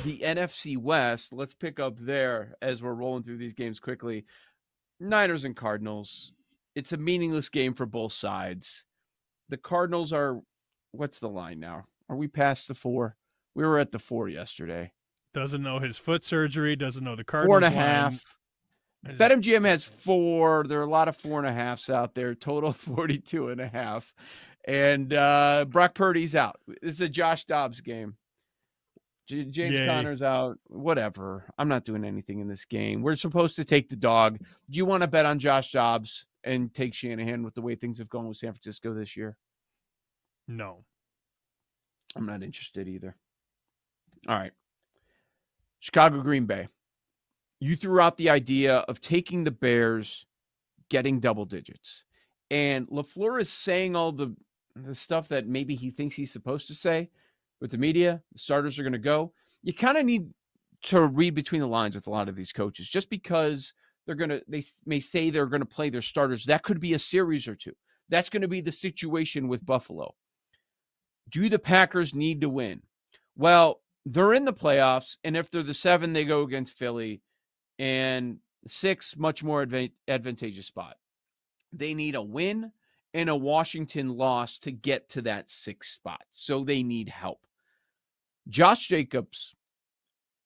The NFC West, let's pick up there as we're rolling through these games quickly. Niners and Cardinals. It's a meaningless game for both sides. The Cardinals are, what's the line now? Are we past the 4? We were at the 4 yesterday. Doesn't know his foot surgery, doesn't know the Cardinals 4.5. BetMGM has 4. There are a lot of 4.5s out there. Total 42.5. And Brock Purdy's out. This is a Josh Dobbs game. James Conner's out. Whatever. I'm not doing anything in this game. We're supposed to take the dog. Do you want to bet on Josh Dobbs and take Shanahan with the way things have gone with San Francisco this year? No. I'm not interested either. All right. Chicago, Green Bay. You threw out the idea of taking the Bears, getting double digits. And LaFleur is saying all the stuff that maybe he thinks he's supposed to say with the media. The starters are going to go. You kind of need to read between the lines with a lot of these coaches. Just because they may say they're going to play their starters, that could be a series or two. That's going to be the situation with Buffalo. Do the Packers need to win? Well, they're in the playoffs, and if they're the 7, they go against Philly, and 6, much more advantageous spot. They need a win and a Washington loss to get to that 6th spot, so they need help. Josh Jacobs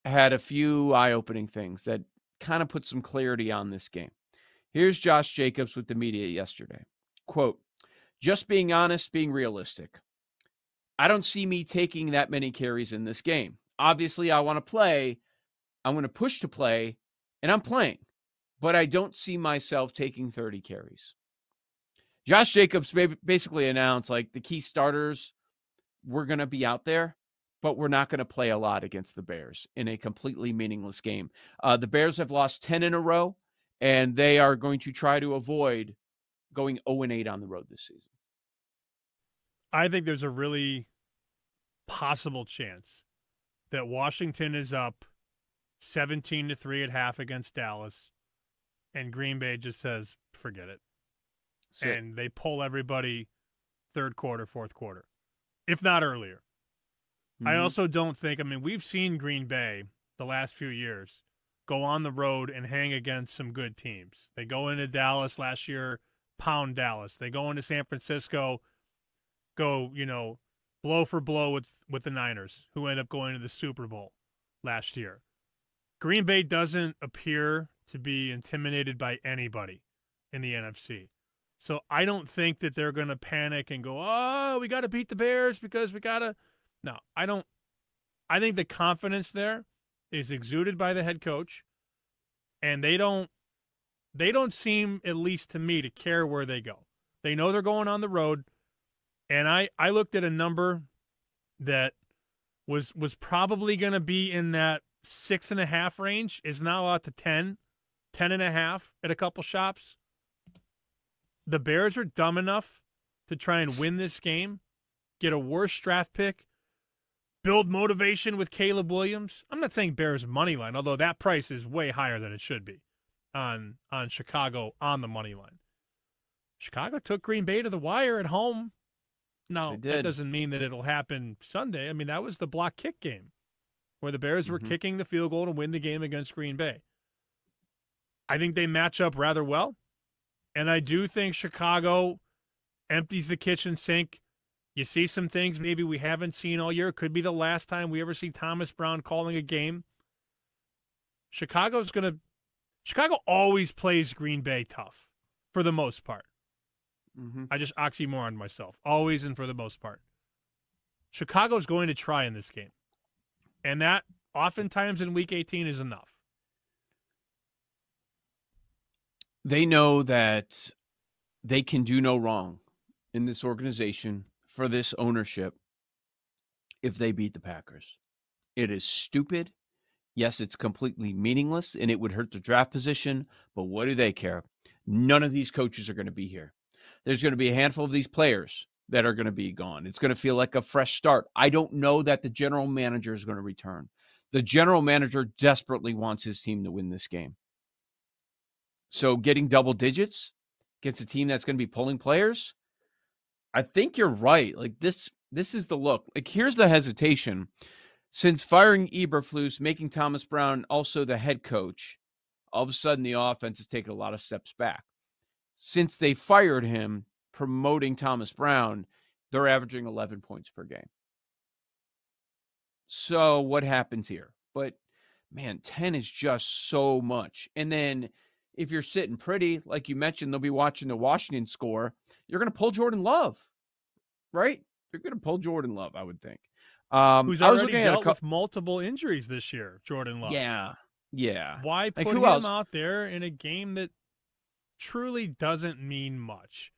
had a few eye-opening things that kind of put some clarity on this game. Here's Josh Jacobs with the media yesterday. Quote, "Just being honest, being realistic. I don't see me taking that many carries in this game. Obviously, I want to play. I'm going to push to play, and I'm playing. But I don't see myself taking 30 carries." Josh Jacobs basically announced, like, the key starters, we're going to be out there, but we're not going to play a lot against the Bears in a completely meaningless game. The Bears have lost 10 in a row, and they are going to try to avoid going 0-8 on the road this season. I think there's a really possible chance that Washington is up 17-3 at half against Dallas, and Green Bay just says, forget it. And they pull everybody third quarter, fourth quarter, if not earlier. Mm-hmm. I also don't think, we've seen Green Bay the last few years go on the road and hang against some good teams. They go into Dallas last year, pound Dallas. They go into San Francisco, go, blow for blow with the Niners, who end up going to the Super Bowl last year. Green Bay doesn't appear to be intimidated by anybody in the NFC. So I don't think that they're going to panic and go, oh, we got to beat the Bears because we got to. No, I don't. I think the confidence there is exuded by the head coach, and they don't seem, at least to me, to care where they go. They know they're going on the road. And I looked at a number that was probably going to be in that 6.5 range, is now out to 10.5 at a couple shops. The Bears are dumb enough to try and win this game, get a worse draft pick, build motivation with Caleb Williams. I'm not saying Bears money line, although that price is way higher than it should be on Chicago on the money line. Chicago took Green Bay to the wire at home. No, that doesn't mean that it'll happen Sunday. That was the block kick game where the Bears were kicking the field goal to win the game against Green Bay. I think they match up rather well, and I do think Chicago empties the kitchen sink. You see some things maybe we haven't seen all year. It could be the last time we ever see Thomas Brown calling a game. Chicago always plays Green Bay tough for the most part. I just oxymoron myself. Always and for the most part. Chicago's going to try in this game. And that oftentimes in Week 18 is enough. They know that they can do no wrong in this organization for this ownership if they beat the Packers. It is stupid. Yes, it's completely meaningless, and it would hurt the draft position, but what do they care? None of these coaches are going to be here. There's going to be a handful of these players that are going to be gone. It's going to feel like a fresh start. I don't know that the general manager is going to return. The general manager desperately wants his team to win this game. So getting double digits against a team that's going to be pulling players, I think you're right. Like this is the look. Like, here's the hesitation. Since firing Eberflus, making Thomas Brown also the head coach, all of a sudden the offense has taken a lot of steps back. Since they fired him, promoting Thomas Brown, they're averaging 11 points per game. So what happens here? But man, 10 is just so much. And then if you're sitting pretty, like you mentioned, they'll be watching the Washington score. You're going to pull Jordan Love, right? You're going to pull Jordan Love, I would think. Who's I was already looking at dealt with multiple injuries this year, Jordan Love. Yeah. Why Like put who him else? out there in a game that truly doesn't mean much?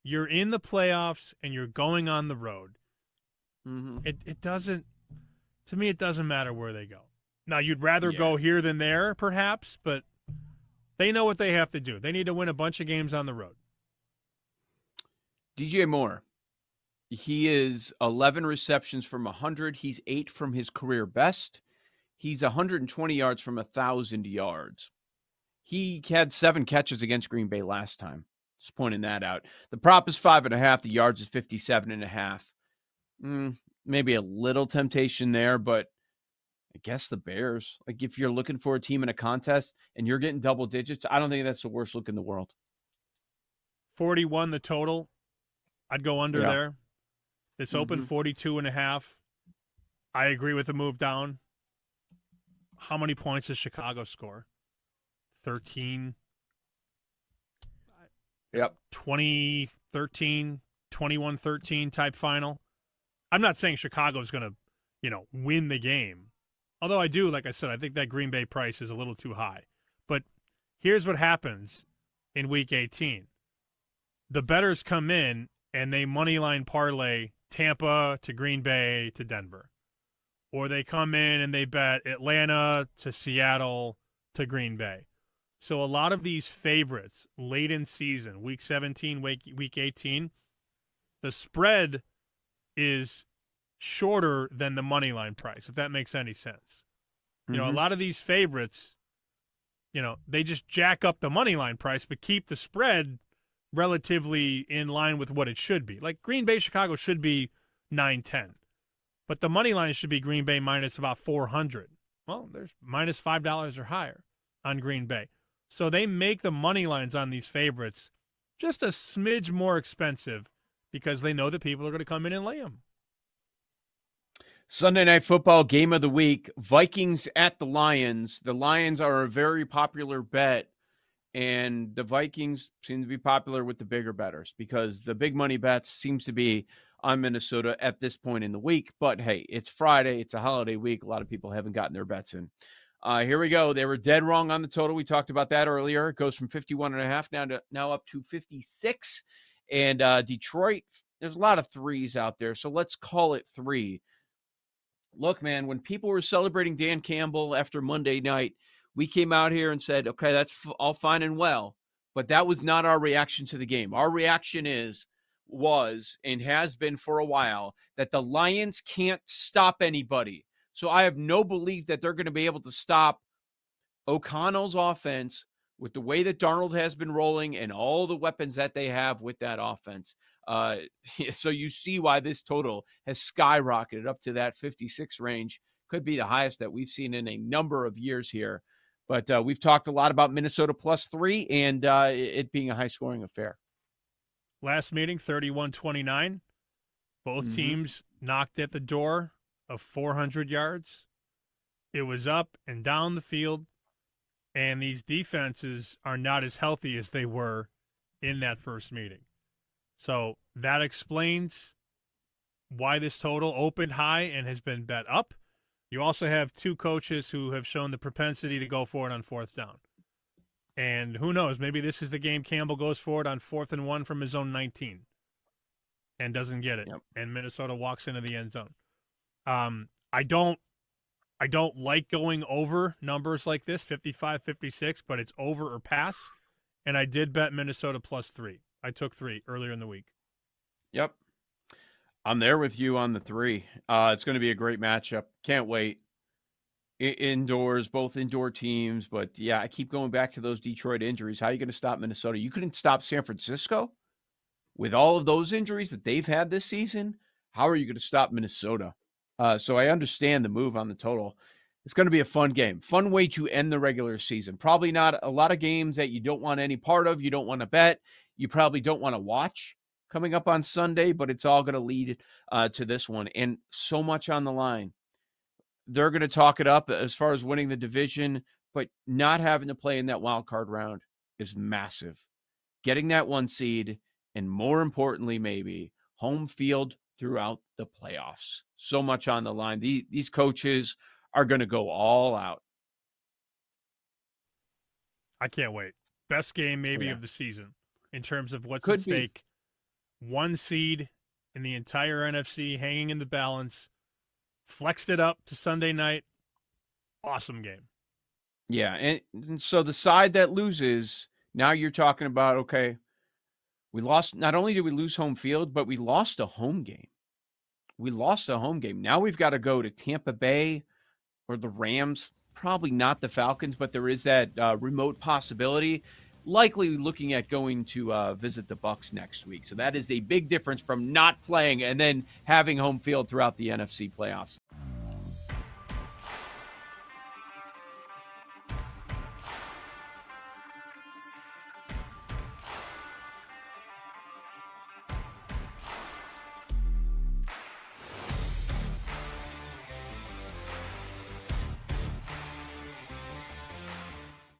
You're in the playoffs and you're going on the road. Mm-hmm. It doesn't, to me, it doesn't matter where they go. Now, you'd rather Yeah. go here than there, perhaps, but they know what they have to do. They need to win a bunch of games on the road. DJ Moore. He is 11 receptions from 100. He's 8 from his career best. He's 120 yards from 1,000 yards. He had 7 catches against Green Bay last time. Just pointing that out. The prop is 5.5. The yards is 57.5. Maybe a little temptation there, but I guess the Bears. Like if you're looking for a team in a contest and you're getting double digits, I don't think that's the worst look in the world. 41 the total. I'd go under there. It's open 42.5. I agree with the move down. How many points does Chicago score? 13. Yep. 20-13, 21-13 type final. I'm not saying Chicago's going to, win the game. Although I do, like I said, I think that Green Bay price is a little too high. But here's what happens in Week 18. The bettors come in and they moneyline parlay Tampa to Green Bay to Denver. Or they come in and they bet Atlanta to Seattle to Green Bay. So a lot of these favorites late in season, Week 17, Week 18, the spread is shorter than the money line price, if that makes any sense. A lot of these favorites, they just jack up the money line price but keep the spread relatively in line with what it should be. Like Green Bay, Chicago should be 9-10. But the money line should be Green Bay minus about 400. Well, there's minus $5 or higher on Green Bay. So they make the money lines on these favorites just a smidge more expensive because they know that people are going to come in and lay them. Sunday Night Football game of the week, Vikings at the Lions. The Lions are a very popular bet, and the Vikings seem to be popular with the bigger bettors because the big money bets seems to be on Minnesota at this point in the week. But hey, it's Friday. It's a holiday week. A lot of people haven't gotten their bets in. Here we go. They were dead wrong on the total. We talked about that earlier. It goes from 51.5 now up to 56. And Detroit, there's a lot of threes out there. So let's call it 3. Look, man, when people were celebrating Dan Campbell after Monday night, we came out here and said, okay, that's all fine and well. But that was not our reaction to the game. Our reaction was and has been for a while that the Lions can't stop anybody. So I have no belief that they're going to be able to stop O'Connell's offense with the way that Darnold has been rolling and all the weapons that they have with that offense. So you see why this total has skyrocketed up to that 56 range. Could be the highest that we've seen in a number of years here. But we've talked a lot about Minnesota +3 and it being a high-scoring affair. Last meeting, 31-29. Both teams knocked at the door of 400 yards. It was up and down the field, and these defenses are not as healthy as they were in that first meeting. So that explains why this total opened high and has been bet up. You also have 2 coaches who have shown the propensity to go for it on 4th down. And who knows, maybe this is the game Campbell goes for it on 4th and 1 from his own 19 and doesn't get it. Yep. And Minnesota walks into the end zone. I don't like going over numbers like this, 55, 56, but it's over or pass. And I did bet Minnesota +3. I took 3 earlier in the week. Yep. I'm there with you on the 3. It's going to be a great matchup. Can't wait. Indoors, both indoor teams. But, yeah, I keep going back to those Detroit injuries. How are you going to stop Minnesota? You couldn't stop San Francisco with all of those injuries that they've had this season. How are you going to stop Minnesota? So I understand the move on the total. It's going to be a fun game. Fun way to end the regular season. Probably not a lot of games that you don't want any part of. You don't want to bet. You probably don't want to watch coming up on Sunday, but it's all going to lead to this one. And so much on the line. They're going to talk it up as far as winning the division, but not having to play in that wild card round is massive. Getting that 1 seed, and more importantly, maybe home field throughout the playoffs. So much on the line. These coaches are going to go all out. I can't wait. Best game maybe Yeah. of the season in terms of what's Could at be. stake. 1 seed in the entire NFC hanging in the balance. Flexed it up to Sunday night. Awesome game. Yeah, and so the side that loses, now you're talking about, okay, we lost, not only did we lose home field, but we lost a home game. We lost a home game. Now we've got to go to Tampa Bay or the Rams, probably not the Falcons, but there is that remote possibility. Likely looking at going to visit the Bucs next week. So that is a big difference from not playing and then having home field throughout the NFC playoffs.